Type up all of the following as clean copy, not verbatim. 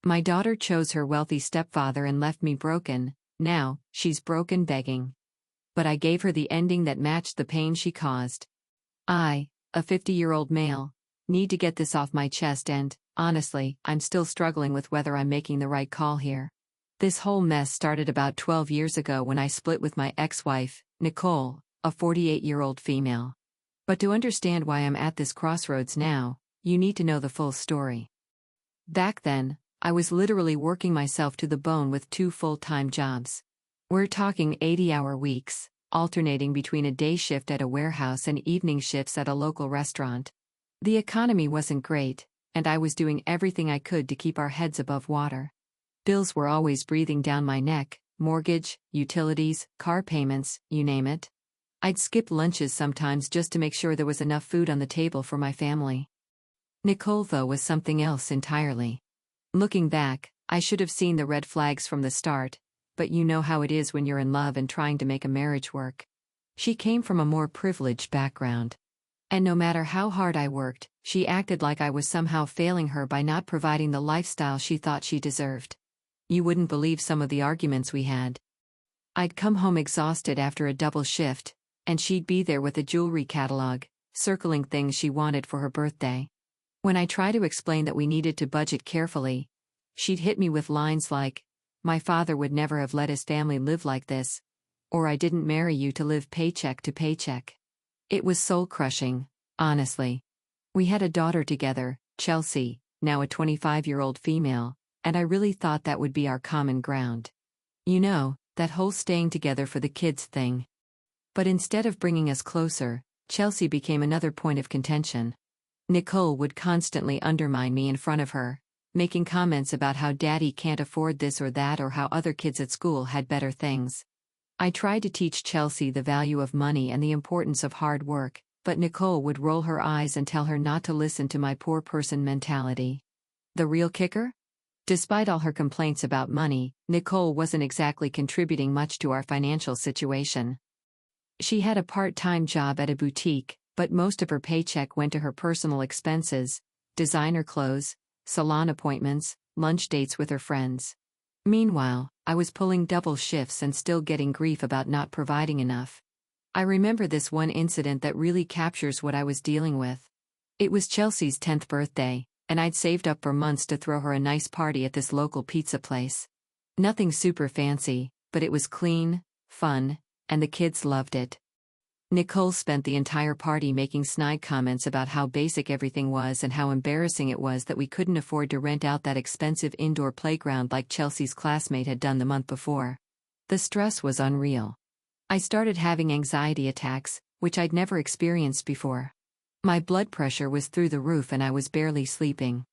My daughter chose her wealthy stepfather and left me broken. Now, she's broken begging. But I gave her the ending that matched the pain she caused. I, a 50-year-old male, need to get this off my chest and, honestly, I'm still struggling with whether I'm making the right call here. This whole mess started about 12 years ago when I split with my ex-wife, Nicole, a 48-year-old female. But to understand why I'm at this crossroads now, you need to know the full story. Back then, I was literally working myself to the bone with 2 full-time jobs. We're talking 80-hour weeks, alternating between a day shift at a warehouse and evening shifts at a local restaurant. The economy wasn't great, and I was doing everything I could to keep our heads above water. Bills were always breathing down my neck: mortgage, utilities, car payments, you name it. I'd skip lunches sometimes just to make sure there was enough food on the table for my family. Nicole, though, was something else entirely. Looking back, I should have seen the red flags from the start, but you know how it is when you're in love and trying to make a marriage work. She came from a more privileged background. And no matter how hard I worked, she acted like I was somehow failing her by not providing the lifestyle she thought she deserved. You wouldn't believe some of the arguments we had. I'd come home exhausted after a double shift, and she'd be there with a jewelry catalog, circling things she wanted for her birthday. When I tried to explain that we needed to budget carefully, she'd hit me with lines like, "My father would never have let his family live like this," or "I didn't marry you to live paycheck to paycheck." It was soul-crushing, honestly. We had a daughter together, Chelsea, now a 25-year-old female, and I really thought that would be our common ground. You know, that whole staying together for the kids thing. But instead of bringing us closer, Chelsea became another point of contention. Nicole would constantly undermine me in front of her, making comments about how daddy can't afford this or that or how other kids at school had better things. I tried to teach Chelsea the value of money and the importance of hard work, but Nicole would roll her eyes and tell her not to listen to my poor person mentality. The real kicker? Despite all her complaints about money, Nicole wasn't exactly contributing much to our financial situation. She had a part-time job at a boutique, but most of her paycheck went to her personal expenses: designer clothes, salon appointments, lunch dates with her friends. Meanwhile, I was pulling double shifts and still getting grief about not providing enough. I remember this one incident that really captures what I was dealing with. It was Chelsea's 10th birthday, and I'd saved up for months to throw her a nice party at this local pizza place. Nothing super fancy, but it was clean, fun, and the kids loved it. Nicole spent the entire party making snide comments about how basic everything was and how embarrassing it was that we couldn't afford to rent out that expensive indoor playground like Chelsea's classmate had done the month before. The stress was unreal. I started having anxiety attacks, which I'd never experienced before. My blood pressure was through the roof and I was barely sleeping.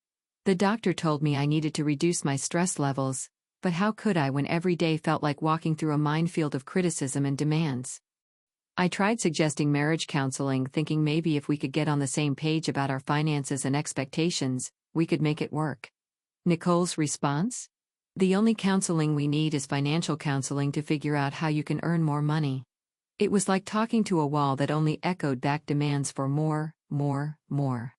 The doctor told me I needed to reduce my stress levels, but how could I when every day felt like walking through a minefield of criticism and demands? I tried suggesting marriage counseling, thinking maybe if we could get on the same page about our finances and expectations, we could make it work. Nicole's response? "The only counseling we need is financial counseling to figure out how you can earn more money." It was like talking to a wall that only echoed back demands for more, more, more.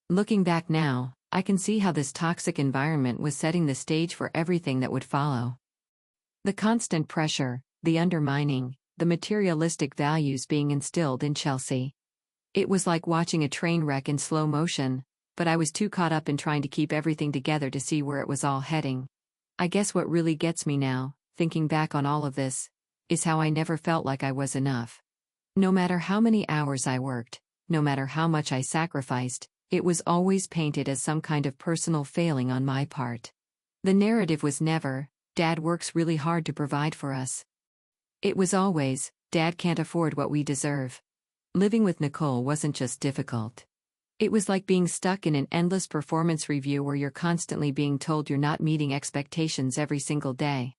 Looking back now, I can see how this toxic environment was setting the stage for everything that would follow. The constant pressure, the undermining, the materialistic values being instilled in Chelsea. It was like watching a train wreck in slow motion, but I was too caught up in trying to keep everything together to see where it was all heading. I guess what really gets me now, thinking back on all of this, is how I never felt like I was enough. No matter how many hours I worked, no matter how much I sacrificed, it was always painted as some kind of personal failing on my part. The narrative was never, "Dad works really hard to provide for us." It was always, "Dad can't afford what we deserve." Living with Nicole wasn't just difficult. It was like being stuck in an endless performance review where you're constantly being told you're not meeting expectations every single day.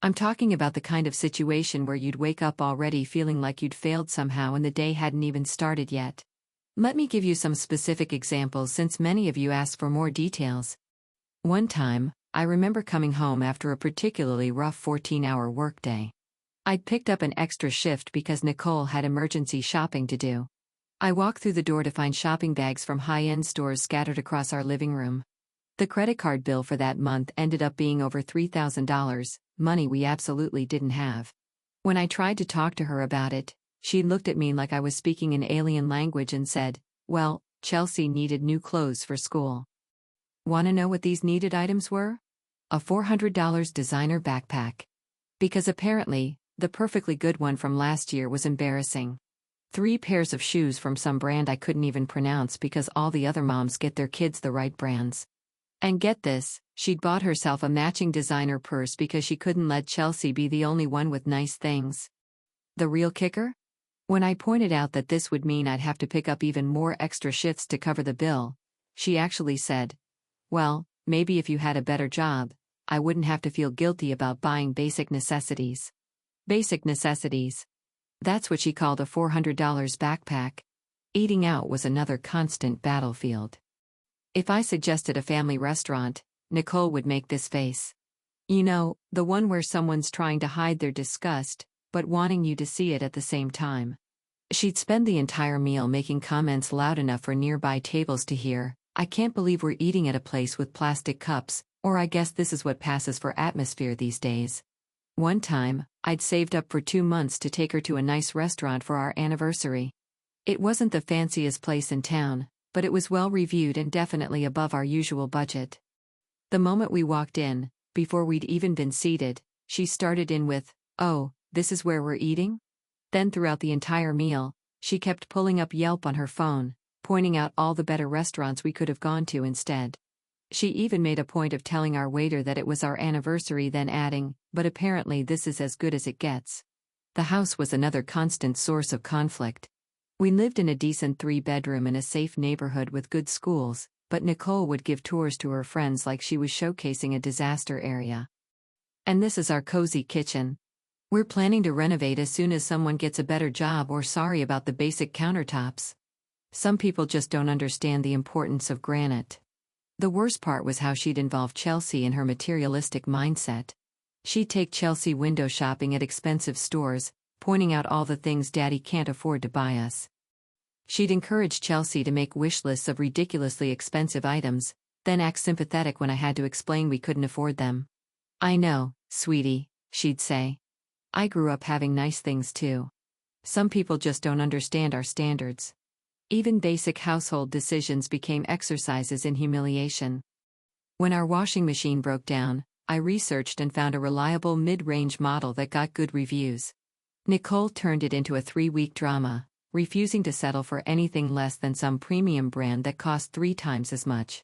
I'm talking about the kind of situation where you'd wake up already feeling like you'd failed somehow and the day hadn't even started yet. Let me give you some specific examples since many of you asked for more details. One time, I remember coming home after a particularly rough 14-hour workday. I'd picked up an extra shift because Nicole had emergency shopping to do. I walked through the door to find shopping bags from high-end stores scattered across our living room. The credit card bill for that month ended up being over $3,000, money we absolutely didn't have. When I tried to talk to her about it, she looked at me like I was speaking an alien language and said, "Well, Chelsea needed new clothes for school." Wanna know what these needed items were? A $400 designer backpack. Because apparently, the perfectly good one from last year was embarrassing. 3 pairs of shoes from some brand I couldn't even pronounce because all the other moms get their kids the right brands. And get this, she'd bought herself a matching designer purse because she couldn't let Chelsea be the only one with nice things. The real kicker? When I pointed out that this would mean I'd have to pick up even more extra shifts to cover the bill, she actually said, "Well, maybe if you had a better job, I wouldn't have to feel guilty about buying basic necessities." Basic necessities. That's what she called a $400 backpack. Eating out was another constant battlefield. If I suggested a family restaurant, Nicole would make this face. You know, the one where someone's trying to hide their disgust, but wanting you to see it at the same time. She'd spend the entire meal making comments loud enough for nearby tables to hear, "I can't believe we're eating at a place with plastic cups," or "I guess this is what passes for atmosphere these days." One time, I'd saved up for 2 months to take her to a nice restaurant for our anniversary. It wasn't the fanciest place in town, but it was well reviewed and definitely above our usual budget. The moment we walked in, before we'd even been seated, she started in with, "Oh, this is where we're eating?" Then throughout the entire meal, she kept pulling up Yelp on her phone, pointing out all the better restaurants we could have gone to instead. She even made a point of telling our waiter that it was our anniversary, then adding, "But apparently this is as good as it gets." The house was another constant source of conflict. We lived in a decent 3-bedroom in a safe neighborhood with good schools, but Nicole would give tours to her friends like she was showcasing a disaster area. And this is our cozy kitchen. We're planning to renovate as soon as someone gets a better job, or sorry about the basic countertops. Some people just don't understand the importance of granite. The worst part was how she'd involve Chelsea in her materialistic mindset. She'd take Chelsea window shopping at expensive stores, pointing out all the things Daddy can't afford to buy us. She'd encourage Chelsea to make wish lists of ridiculously expensive items, then act sympathetic when I had to explain we couldn't afford them. "I know, sweetie," she'd say. "I grew up having nice things too. Some people just don't understand our standards." Even basic household decisions became exercises in humiliation. When our washing machine broke down, I researched and found a reliable mid-range model that got good reviews. Nicole turned it into a 3-week drama, refusing to settle for anything less than some premium brand that cost 3 times as much.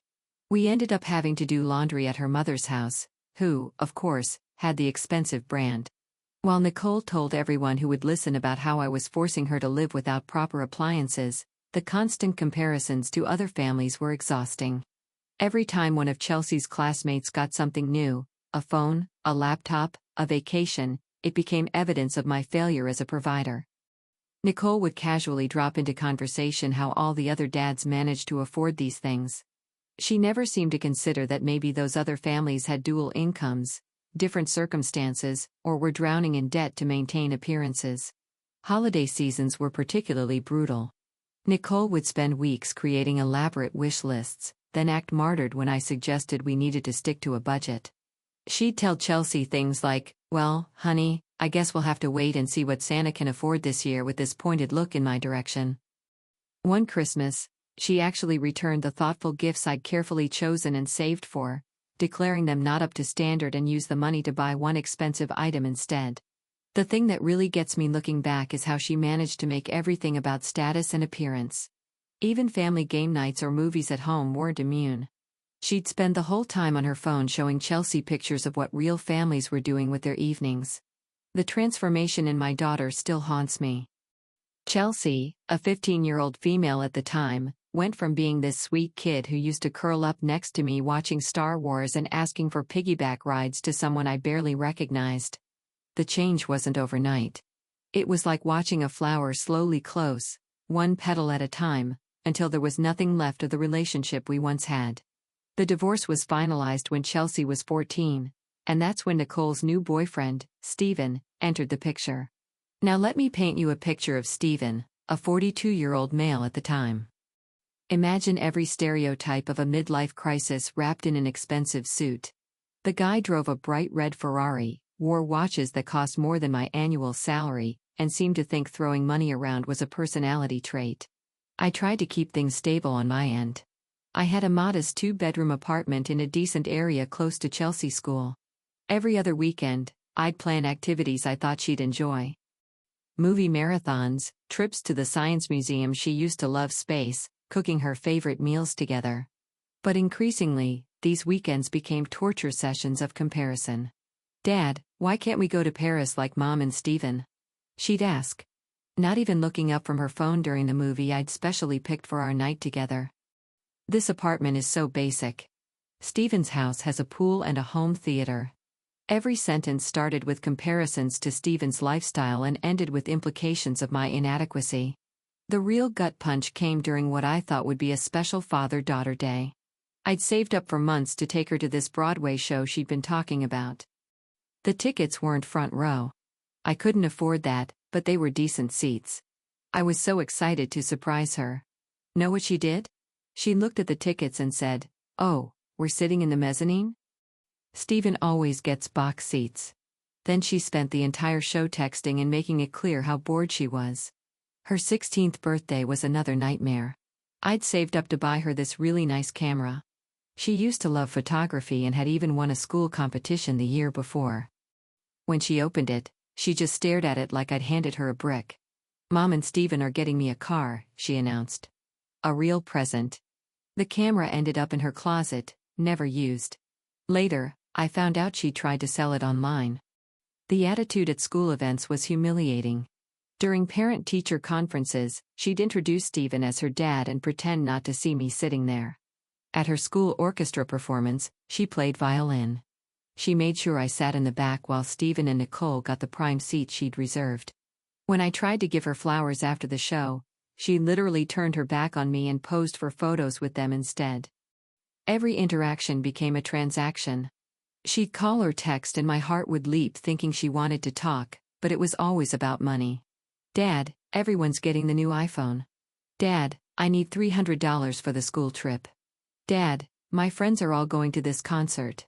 We ended up having to do laundry at her mother's house, who, of course, had the expensive brand. While Nicole told everyone who would listen about how I was forcing her to live without proper appliances, the constant comparisons to other families were exhausting. Every time one of Chelsea's classmates got something new, a phone, a laptop, a vacation, it became evidence of my failure as a provider. Nicole would casually drop into conversation how all the other dads managed to afford these things. She never seemed to consider that maybe those other families had dual incomes, different circumstances, or were drowning in debt to maintain appearances. Holiday seasons were particularly brutal. Nicole would spend weeks creating elaborate wish lists, then act martyred when I suggested we needed to stick to a budget. She'd tell Chelsea things like, "Well, honey, I guess we'll have to wait and see what Santa can afford this year," with this pointed look in my direction. One Christmas, she actually returned the thoughtful gifts I'd carefully chosen and saved for, declaring them not up to standard, and used the money to buy one expensive item instead. The thing that really gets me looking back is how she managed to make everything about status and appearance. Even family game nights or movies at home weren't immune. She'd spend the whole time on her phone showing Chelsea pictures of what real families were doing with their evenings. The transformation in my daughter still haunts me. Chelsea, a 15-year-old female at the time, went from being this sweet kid who used to curl up next to me watching Star Wars and asking for piggyback rides to someone I barely recognized. The change wasn't overnight. It was like watching a flower slowly close, one petal at a time, until there was nothing left of the relationship we once had. The divorce was finalized when Chelsea was 14, and that's when Nicole's new boyfriend, Steven, entered the picture. Now let me paint you a picture of Steven, a 42-year-old male at the time. Imagine every stereotype of a midlife crisis wrapped in an expensive suit. The guy drove a bright red Ferrari, wore watches that cost more than my annual salary, and seemed to think throwing money around was a personality trait. I tried to keep things stable on my end. I had a modest 2-bedroom apartment in a decent area close to Chelsea School. Every other weekend, I'd plan activities I thought she'd enjoy. Movie marathons, trips to the science museum. She used to love space, cooking her favorite meals together. But increasingly, these weekends became torture sessions of comparison. "Dad, why can't we go to Paris like Mom and Steven?" she'd ask. Not even looking up from her phone during the movie I'd specially picked for our night together. "This apartment is so basic. Steven's house has a pool and a home theater." Every sentence started with comparisons to Steven's lifestyle and ended with implications of my inadequacy. The real gut punch came during what I thought would be a special father-daughter day. I'd saved up for months to take her to this Broadway show she'd been talking about. The tickets weren't front row. I couldn't afford that, but they were decent seats. I was so excited to surprise her. Know what she did? She looked at the tickets and said, "Oh, we're sitting in the mezzanine? Steven always gets box seats." Then she spent the entire show texting and making it clear how bored she was. Her 16th birthday was another nightmare. I'd saved up to buy her this really nice camera. She used to love photography and had even won a school competition the year before. When she opened it, she just stared at it like I'd handed her a brick. "Mom and Steven are getting me a car," she announced. A real present. The camera ended up in her closet, never used. Later, I found out she tried to sell it online. The attitude at school events was humiliating. During parent-teacher conferences, she'd introduce Steven as her dad and pretend not to see me sitting there. At her school orchestra performance, she played violin. She made sure I sat in the back while Steven and Nicole got the prime seat she'd reserved. When I tried to give her flowers after the show, she literally turned her back on me and posed for photos with them instead. Every interaction became a transaction. She'd call or text and my heart would leap thinking she wanted to talk, but it was always about money. "Dad, everyone's getting the new iPhone." "Dad, I need $300 for the school trip." "Dad, my friends are all going to this concert."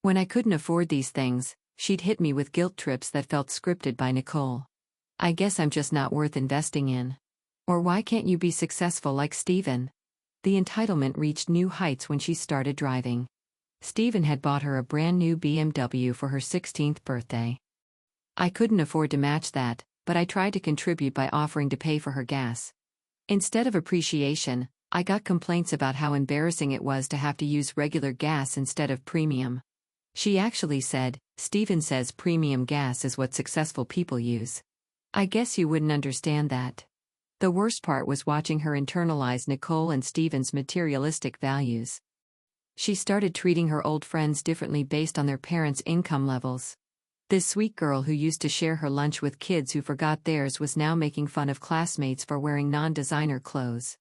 When I couldn't afford these things, she'd hit me with guilt trips that felt scripted by Nicole. "I guess I'm just not worth investing in." Or "Why can't you be successful like Steven?" The entitlement reached new heights when she started driving. Steven had bought her a brand new BMW for her 16th birthday. I couldn't afford to match that, but I tried to contribute by offering to pay for her gas. Instead of appreciation, I got complaints about how embarrassing it was to have to use regular gas instead of premium. She actually said, "Steven says premium gas is what successful people use. I guess you wouldn't understand that." The worst part was watching her internalize Nicole and Steven's materialistic values. She started treating her old friends differently based on their parents' income levels. This sweet girl who used to share her lunch with kids who forgot theirs was now making fun of classmates for wearing non-designer clothes.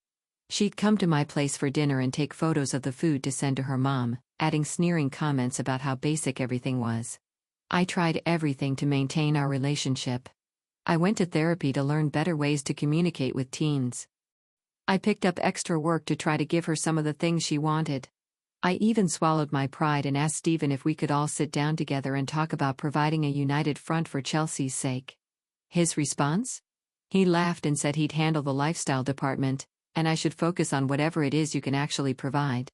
She'd come to my place for dinner and take photos of the food to send to her mom, adding sneering comments about how basic everything was. I tried everything to maintain our relationship. I went to therapy to learn better ways to communicate with teens. I picked up extra work to try to give her some of the things she wanted. I even swallowed my pride and asked Steven if we could all sit down together and talk about providing a united front for Chelsea's sake. His response? He laughed and said he'd handle the lifestyle department, and I should focus on whatever it is you can actually provide.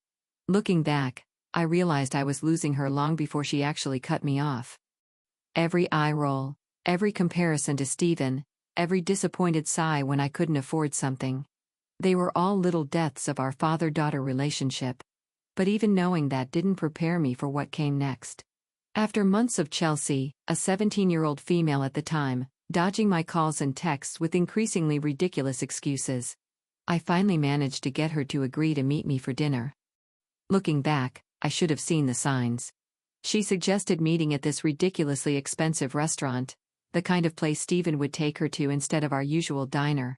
Looking back, I realized I was losing her long before she actually cut me off. Every eye roll, every comparison to Steven, every disappointed sigh when I couldn't afford something. They were all little deaths of our father-daughter relationship. But even knowing that didn't prepare me for what came next. After months of Chelsea, a 17-year-old female at the time, dodging my calls and texts with increasingly ridiculous excuses, I finally managed to get her to agree to meet me for dinner. Looking back, I should have seen the signs. She suggested meeting at this ridiculously expensive restaurant, the kind of place Steven would take her to instead of our usual diner.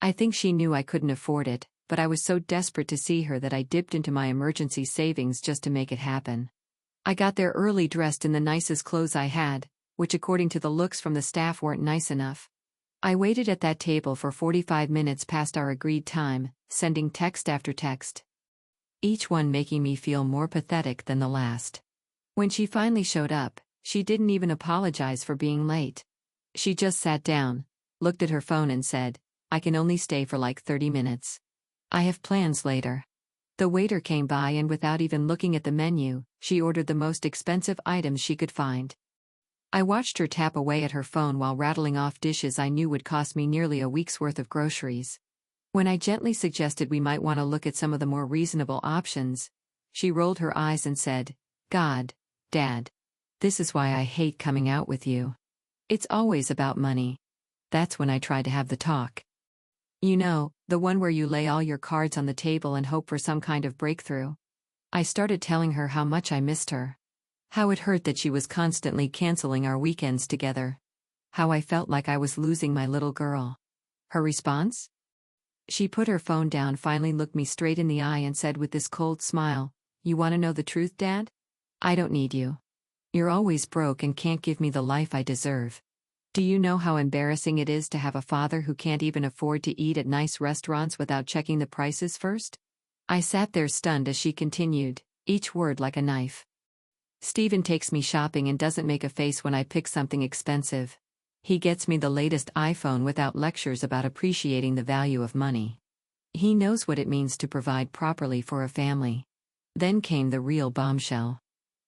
I think she knew I couldn't afford it, but I was so desperate to see her that I dipped into my emergency savings just to make it happen. I got there early dressed in the nicest clothes I had, which according to the looks from the staff weren't nice enough. I waited at that table for 45 minutes past our agreed time, sending text after text, each one making me feel more pathetic than the last. When she finally showed up, she didn't even apologize for being late. She just sat down, looked at her phone and said, "I can only stay for like 30 minutes. I have plans later." The waiter came by and without even looking at the menu, she ordered the most expensive items she could find. I watched her tap away at her phone while rattling off dishes I knew would cost me nearly a week's worth of groceries. When I gently suggested we might want to look at some of the more reasonable options, she rolled her eyes and said, "God, Dad. This is why I hate coming out with you. It's always about money." That's when I tried to have the talk. You know, the one where you lay all your cards on the table and hope for some kind of breakthrough. I started telling her how much I missed her. How it hurt that she was constantly canceling our weekends together. How I felt like I was losing my little girl. Her response? She put her phone down, finally looked me straight in the eye and said with this cold smile, "You want to know the truth, Dad? I don't need you. You're always broke and can't give me the life I deserve. Do you know how embarrassing it is to have a father who can't even afford to eat at nice restaurants without checking the prices first?" I sat there stunned as she continued, each word like a knife. "Steven takes me shopping and doesn't make a face when I pick something expensive. He gets me the latest iPhone without lectures about appreciating the value of money. He knows what it means to provide properly for a family." Then came the real bombshell.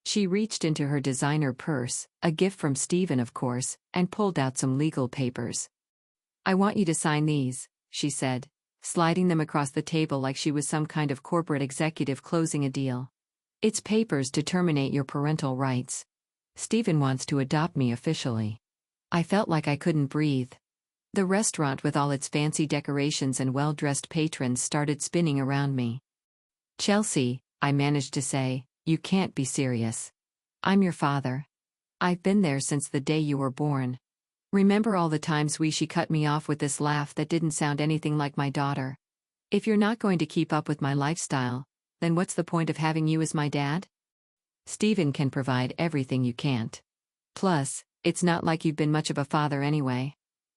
She reached into her designer purse, a gift from Steven of course, and pulled out some legal papers. "I want you to sign these," she said, sliding them across the table like she was some kind of corporate executive closing a deal. "It's papers to terminate your parental rights. Steven wants to adopt me officially." I felt like I couldn't breathe. The restaurant with all its fancy decorations and well-dressed patrons started spinning around me. "Chelsea," I managed to say, "you can't be serious. I'm your father. I've been there since the day you were born. Remember all the times she cut me off with this laugh that didn't sound anything like my daughter. If you're not going to keep up with my lifestyle, then what's the point of having you as my dad? Steven can provide everything you can't. Plus, it's not like you've been much of a father anyway.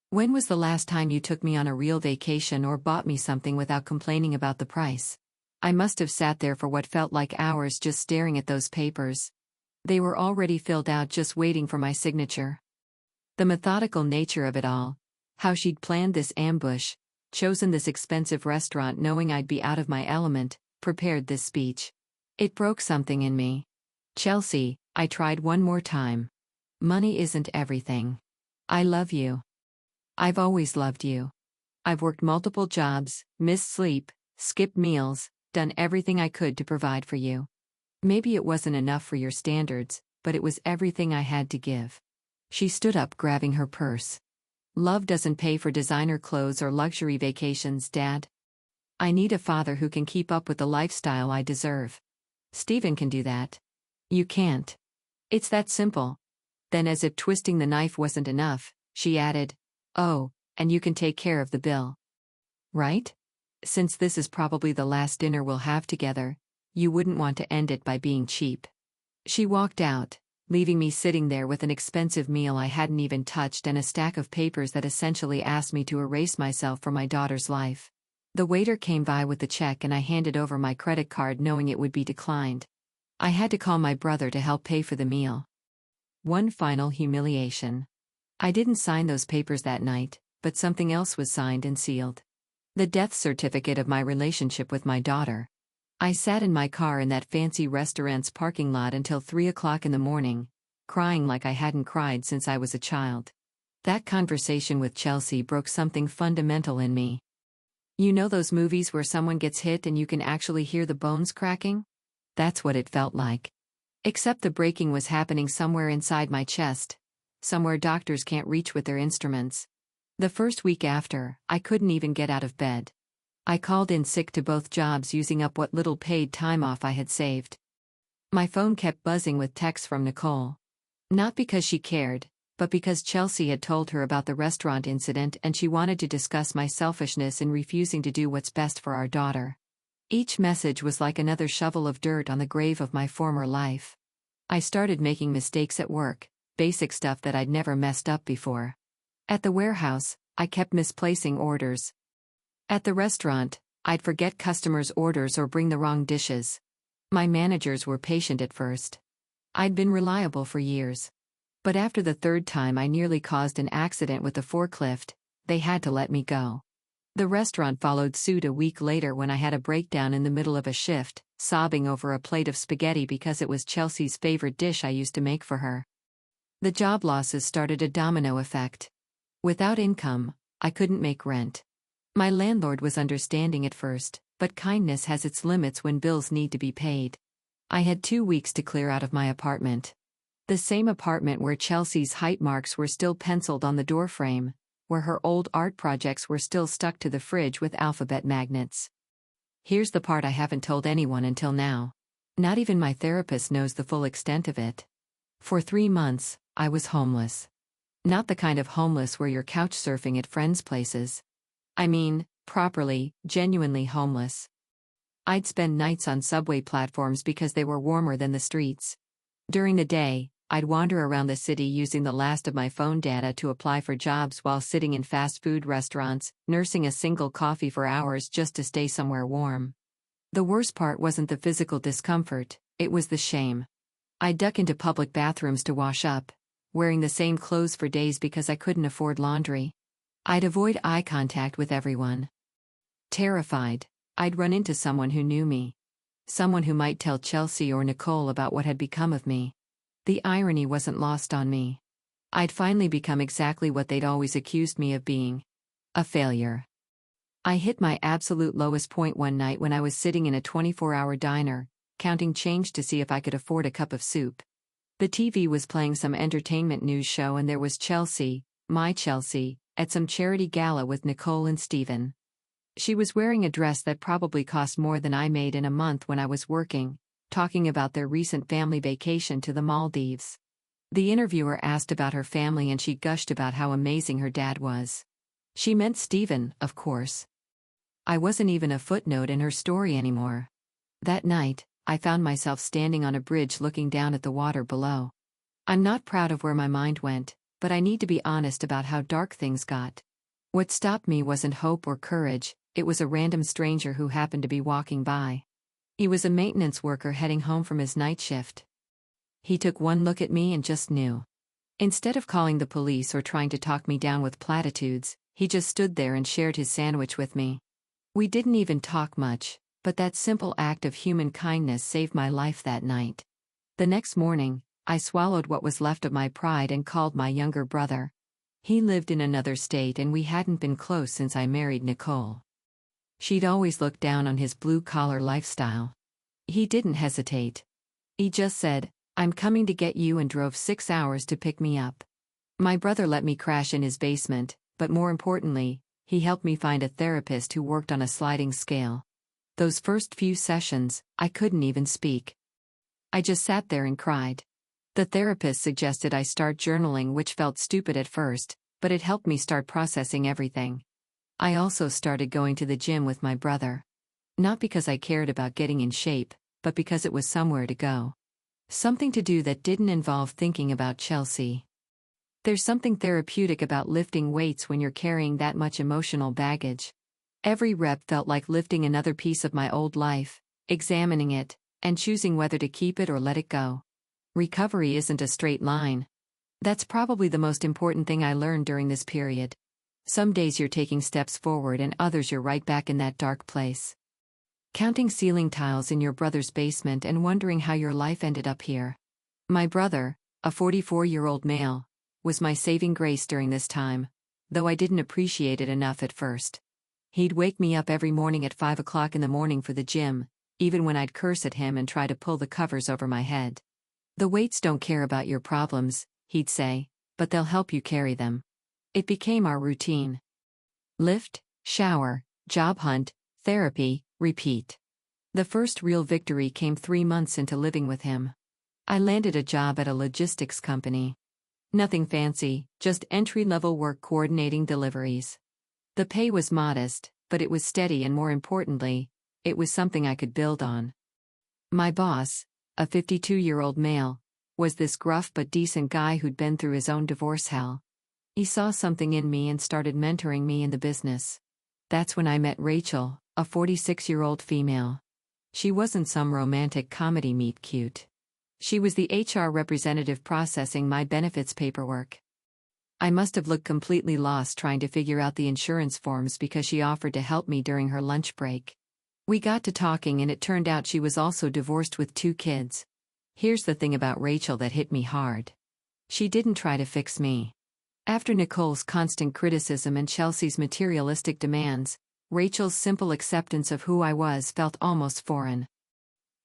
When was the last time you took me on a real vacation or bought me something without complaining about the price?" I must have sat there for what felt like hours just staring at those papers. They were already filled out, just waiting for my signature. The methodical nature of it all, how she'd planned this ambush, chosen this expensive restaurant knowing I'd be out of my element, prepared this speech. It broke something in me. "Chelsea," I tried one more time. "Money isn't everything. I love you. I've always loved you. I've worked multiple jobs, missed sleep, skipped meals, done everything I could to provide for you. Maybe it wasn't enough for your standards, but it was everything I had to give." She stood up, grabbing her purse. "Love doesn't pay for designer clothes or luxury vacations, Dad. I need a father who can keep up with the lifestyle I deserve. Steven can do that. You can't. It's that simple." Then, as if twisting the knife wasn't enough, she added, "Oh, and you can take care of the bill. Right? Since this is probably the last dinner we'll have together, you wouldn't want to end it by being cheap." She walked out, leaving me sitting there with an expensive meal I hadn't even touched and a stack of papers that essentially asked me to erase myself from my daughter's life. The waiter came by with the check and I handed over my credit card knowing it would be declined. I had to call my brother to help pay for the meal. One final humiliation. I didn't sign those papers that night, but something else was signed and sealed. The death certificate of my relationship with my daughter. I sat in my car in that fancy restaurant's parking lot until 3 o'clock in the morning, crying like I hadn't cried since I was a child. That conversation with Chelsea broke something fundamental in me. You know those movies where someone gets hit and you can actually hear the bones cracking? That's what it felt like. Except the breaking was happening somewhere inside my chest, somewhere doctors can't reach with their instruments. The first week after, I couldn't even get out of bed. I called in sick to both jobs using up what little paid time off I had saved. My phone kept buzzing with texts from Nicole. Not because she cared, but because Chelsea had told her about the restaurant incident and she wanted to discuss my selfishness in refusing to do what's best for our daughter. Each message was like another shovel of dirt on the grave of my former life. I started making mistakes at work, basic stuff that I'd never messed up before. At the warehouse, I kept misplacing orders. At the restaurant, I'd forget customers' orders or bring the wrong dishes. My managers were patient at first. I'd been reliable for years. But after the third time I nearly caused an accident with the forklift, they had to let me go. The restaurant followed suit a week later when I had a breakdown in the middle of a shift, sobbing over a plate of spaghetti because it was Chelsea's favorite dish I used to make for her. The job losses started a domino effect. Without income, I couldn't make rent. My landlord was understanding at first, but kindness has its limits when bills need to be paid. I had 2 weeks to clear out of my apartment. The same apartment where Chelsea's height marks were still penciled on the doorframe, where her old art projects were still stuck to the fridge with alphabet magnets. Here's the part I haven't told anyone until now. Not even my therapist knows the full extent of it. For 3 months, I was homeless. Not the kind of homeless where you're couch surfing at friends' places. I mean, properly, genuinely homeless. I'd spend nights on subway platforms because they were warmer than the streets. During the day, I'd wander around the city using the last of my phone data to apply for jobs while sitting in fast food restaurants, nursing a single coffee for hours just to stay somewhere warm. The worst part wasn't the physical discomfort, it was the shame. I'd duck into public bathrooms to wash up, wearing the same clothes for days because I couldn't afford laundry. I'd avoid eye contact with everyone. Terrified, I'd run into someone who knew me. Someone who might tell Chelsea or Nicole about what had become of me. The irony wasn't lost on me. I'd finally become exactly what they'd always accused me of being. A failure. I hit my absolute lowest point one night when I was sitting in a 24-hour diner, counting change to see if I could afford a cup of soup. The TV was playing some entertainment news show and there was Chelsea, my Chelsea, at some charity gala with Nicole and Steven. She was wearing a dress that probably cost more than I made in a month when I was working, talking about their recent family vacation to the Maldives. The interviewer asked about her family and she gushed about how amazing her dad was. She meant Steven, of course. I wasn't even a footnote in her story anymore. That night, I found myself standing on a bridge looking down at the water below. I'm not proud of where my mind went, but I need to be honest about how dark things got. What stopped me wasn't hope or courage, it was a random stranger who happened to be walking by. He was a maintenance worker heading home from his night shift. He took one look at me and just knew. Instead of calling the police or trying to talk me down with platitudes, he just stood there and shared his sandwich with me. We didn't even talk much, but that simple act of human kindness saved my life that night. The next morning, I swallowed what was left of my pride and called my younger brother. He lived in another state and we hadn't been close since I married Nicole. She'd always looked down on his blue-collar lifestyle. He didn't hesitate. He just said, "I'm coming to get you," and drove 6 hours to pick me up. My brother let me crash in his basement, but more importantly, he helped me find a therapist who worked on a sliding scale. Those first few sessions, I couldn't even speak. I just sat there and cried. The therapist suggested I start journaling, which felt stupid at first, but it helped me start processing everything. I also started going to the gym with my brother. Not because I cared about getting in shape, but because it was somewhere to go. Something to do that didn't involve thinking about Chelsea. There's something therapeutic about lifting weights when you're carrying that much emotional baggage. Every rep felt like lifting another piece of my old life, examining it, and choosing whether to keep it or let it go. Recovery isn't a straight line. That's probably the most important thing I learned during this period. Some days you're taking steps forward and others you're right back in that dark place. Counting ceiling tiles in your brother's basement and wondering how your life ended up here. My brother, a 44-year-old male, was my saving grace during this time, though I didn't appreciate it enough at first. He'd wake me up every morning at 5 o'clock in the morning for the gym, even when I'd curse at him and try to pull the covers over my head. "The weights don't care about your problems," he'd say, "but they'll help you carry them." It became our routine. Lift, shower, job hunt, therapy, repeat. The first real victory came 3 months into living with him. I landed a job at a logistics company. Nothing fancy, just entry-level work coordinating deliveries. The pay was modest, but it was steady and more importantly, it was something I could build on. My boss, a 52-year-old male, was this gruff but decent guy who'd been through his own divorce hell. He saw something in me and started mentoring me in the business. That's when I met Rachel, a 46-year-old female. She wasn't some romantic comedy meet cute. She was the HR representative processing my benefits paperwork. I must have looked completely lost trying to figure out the insurance forms because she offered to help me during her lunch break. We got to talking and it turned out she was also divorced with 2 kids. Here's the thing about Rachel that hit me hard. She didn't try to fix me. After Nicole's constant criticism and Chelsea's materialistic demands, Rachel's simple acceptance of who I was felt almost foreign.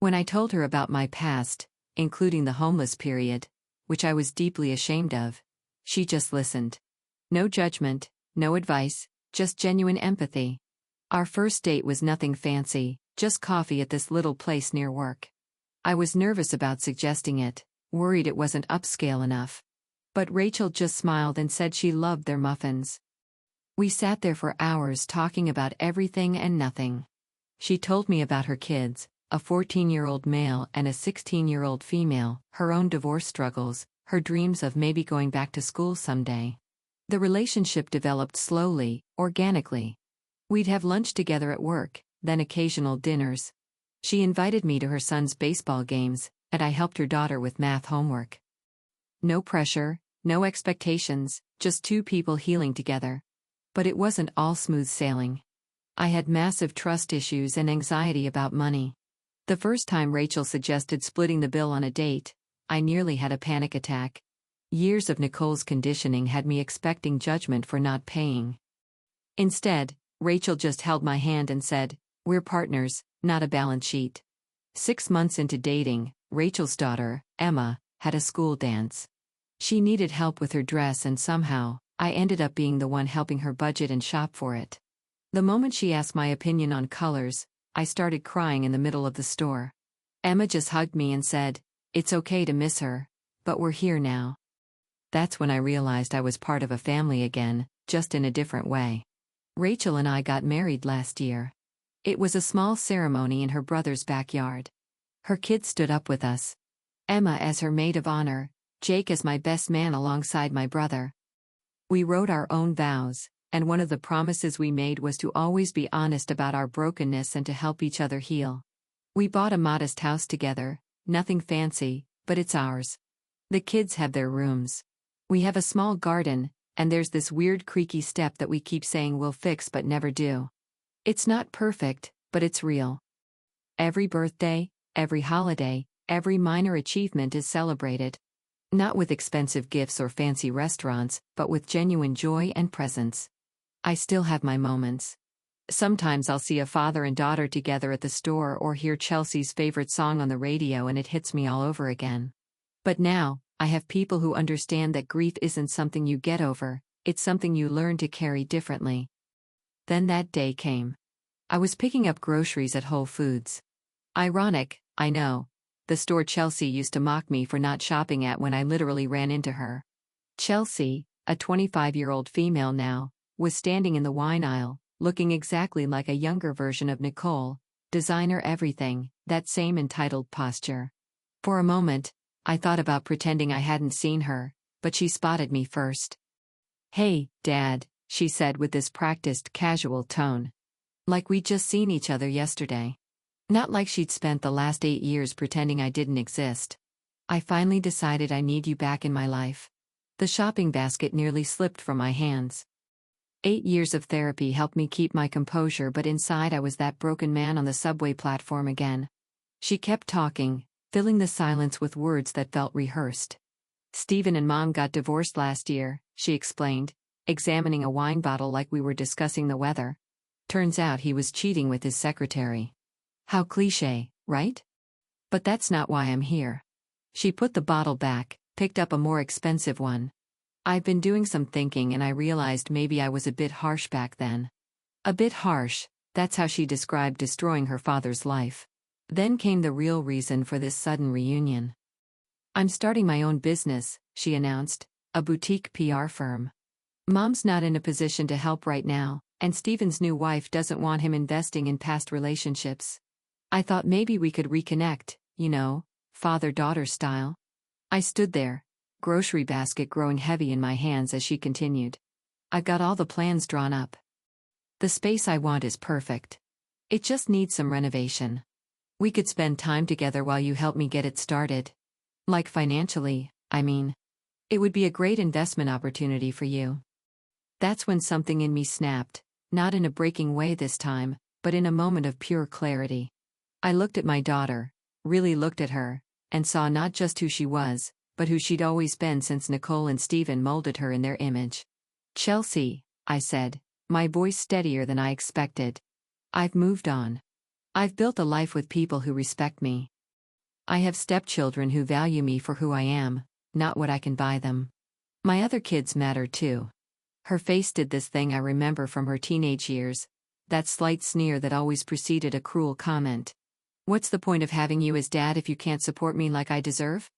When I told her about my past, including the homeless period, which I was deeply ashamed of, she just listened. No judgment, no advice, just genuine empathy. Our first date was nothing fancy, just coffee at this little place near work. I was nervous about suggesting it, worried it wasn't upscale enough. But Rachel just smiled and said she loved their muffins. We sat there for hours talking about everything and nothing. She told me about her kids, a 14-year-old male and a 16-year-old female, her own divorce struggles, her dreams of maybe going back to school someday. The relationship developed slowly, organically. We'd have lunch together at work, then occasional dinners. She invited me to her son's baseball games, and I helped her daughter with math homework. No pressure, no expectations, just 2 people healing together. But it wasn't all smooth sailing. I had massive trust issues and anxiety about money. The first time Rachel suggested splitting the bill on a date, I nearly had a panic attack. Years of Nicole's conditioning had me expecting judgment for not paying. Instead, Rachel just held my hand and said, "We're partners, not a balance sheet." 6 months into dating, Rachel's daughter, Emma, had a school dance. She needed help with her dress and somehow, I ended up being the one helping her budget and shop for it. The moment she asked my opinion on colors, I started crying in the middle of the store. Emma just hugged me and said, "It's okay to miss her, but we're here now." That's when I realized I was part of a family again, just in a different way. Rachel and I got married last year. It was a small ceremony in her brother's backyard. Her kids stood up with us. Emma as her maid of honor, Jake as my best man alongside my brother. We wrote our own vows, and one of the promises we made was to always be honest about our brokenness and to help each other heal. We bought a modest house together, nothing fancy, but it's ours. The kids have their rooms. We have a small garden, and there's this weird creaky step that we keep saying we'll fix but never do. It's not perfect, but it's real. Every birthday, every holiday, every minor achievement is celebrated. Not with expensive gifts or fancy restaurants, but with genuine joy and presence. I still have my moments. Sometimes I'll see a father and daughter together at the store or hear Chelsea's favorite song on the radio and it hits me all over again. But now, I have people who understand that grief isn't something you get over, it's something you learn to carry differently. Then that day came. I was picking up groceries at Whole Foods. Ironic, I know. The store Chelsea used to mock me for not shopping at when I literally ran into her. Chelsea, a 25-year-old female now, was standing in the wine aisle, looking exactly like a younger version of Nicole, designer everything, that same entitled posture. For a moment, I thought about pretending I hadn't seen her, but she spotted me first. "Hey, Dad," she said with this practiced, casual tone. Like we'd just seen each other yesterday. Not like she'd spent the last 8 years pretending I didn't exist. "I finally decided I need you back in my life." The shopping basket nearly slipped from my hands. 8 years of therapy helped me keep my composure, but inside I was that broken man on the subway platform again. She kept talking, filling the silence with words that felt rehearsed. "Steven and Mom got divorced last year," she explained, examining a wine bottle like we were discussing the weather. "Turns out he was cheating with his secretary." How cliché, right? But that's not why I'm here. She put the bottle back, picked up a more expensive one. "I've been doing some thinking and I realized maybe I was a bit harsh back then." A bit harsh, that's how she described destroying her father's life. Then came the real reason for this sudden reunion. "I'm starting my own business," she announced, "a boutique PR firm. Mom's not in a position to help right now, and Steven's new wife doesn't want him investing in past relationships. I thought maybe we could reconnect, you know, father-daughter style." I stood there, grocery basket growing heavy in my hands as she continued. I've got all the plans drawn up. The space I want is perfect. It just needs some renovation. We could spend time together while you help me get it started. Like financially, I mean. It would be a great investment opportunity for you. That's when something in me snapped, not in a breaking way this time, but in a moment of pure clarity. I looked at my daughter, really looked at her, and saw not just who she was, but who she'd always been since Nicole and Stephen molded her in their image. Chelsea, I said, my voice steadier than I expected. I've moved on. I've built a life with people who respect me. I have stepchildren who value me for who I am, not what I can buy them. My other kids matter too. Her face did this thing I remember from her teenage years, that slight sneer that always preceded a cruel comment. What's the point of having you as dad if you can't support me like I deserve?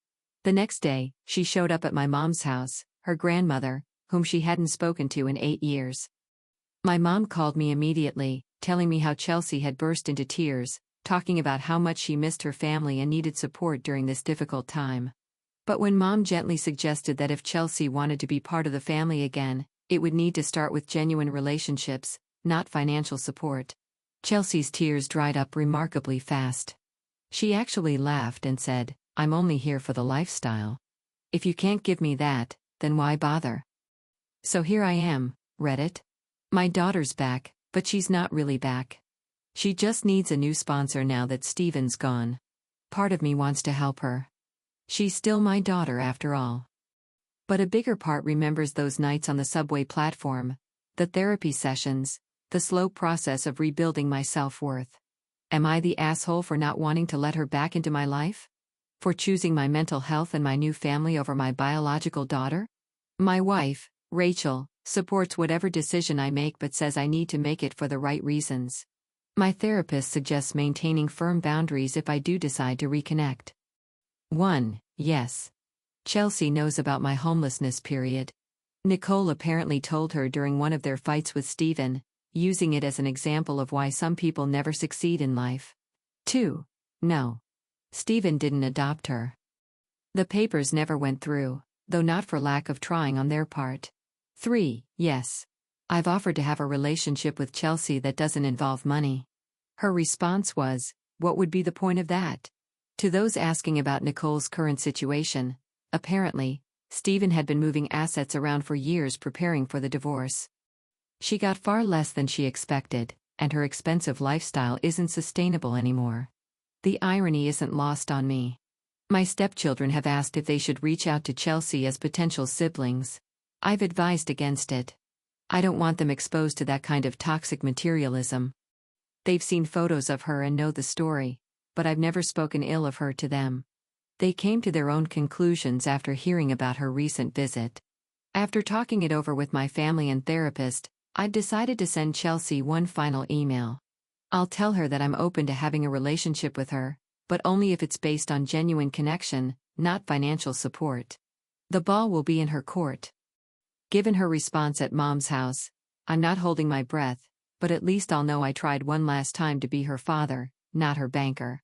The next day, she showed up at my mom's house, her grandmother, whom she hadn't spoken to in 8 years. My mom called me immediately, telling me how Chelsea had burst into tears, talking about how much she missed her family and needed support during this difficult time. But when Mom gently suggested that if Chelsea wanted to be part of the family again, it would need to start with genuine relationships, not financial support. Chelsea's tears dried up remarkably fast. She actually laughed and said, I'm only here for the lifestyle. If you can't give me that, then why bother? So here I am, Reddit. My daughter's back, but she's not really back. She just needs a new sponsor now that Steven's gone. Part of me wants to help her. She's still my daughter after all. But a bigger part remembers those nights on the subway platform, the therapy sessions, the slow process of rebuilding my self-worth. Am I the asshole for not wanting to let her back into my life? For choosing my mental health and my new family over my biological daughter? My wife, Rachel, supports whatever decision I make but says I need to make it for the right reasons. My therapist suggests maintaining firm boundaries if I do decide to reconnect. 1. Yes. Chelsea knows about my homelessness period. Nicole apparently told her during one of their fights with Stephen, using it as an example of why some people never succeed in life. 2. No. Stephen didn't adopt her. The papers never went through, though not for lack of trying on their part. 3. Yes. I've offered to have a relationship with Chelsea that doesn't involve money. Her response was, what would be the point of that? To those asking about Nicole's current situation, apparently, Stephen had been moving assets around for years preparing for the divorce. She got far less than she expected, and her expensive lifestyle isn't sustainable anymore. The irony isn't lost on me. My stepchildren have asked if they should reach out to Chelsea as potential siblings. I've advised against it. I don't want them exposed to that kind of toxic materialism. They've seen photos of her and know the story, but I've never spoken ill of her to them. They came to their own conclusions after hearing about her recent visit. After talking it over with my family and therapist, I've decided to send Chelsea one final email. I'll tell her that I'm open to having a relationship with her, but only if it's based on genuine connection, not financial support. The ball will be in her court. Given her response at Mom's house, I'm not holding my breath, but at least I'll know I tried one last time to be her father, not her banker.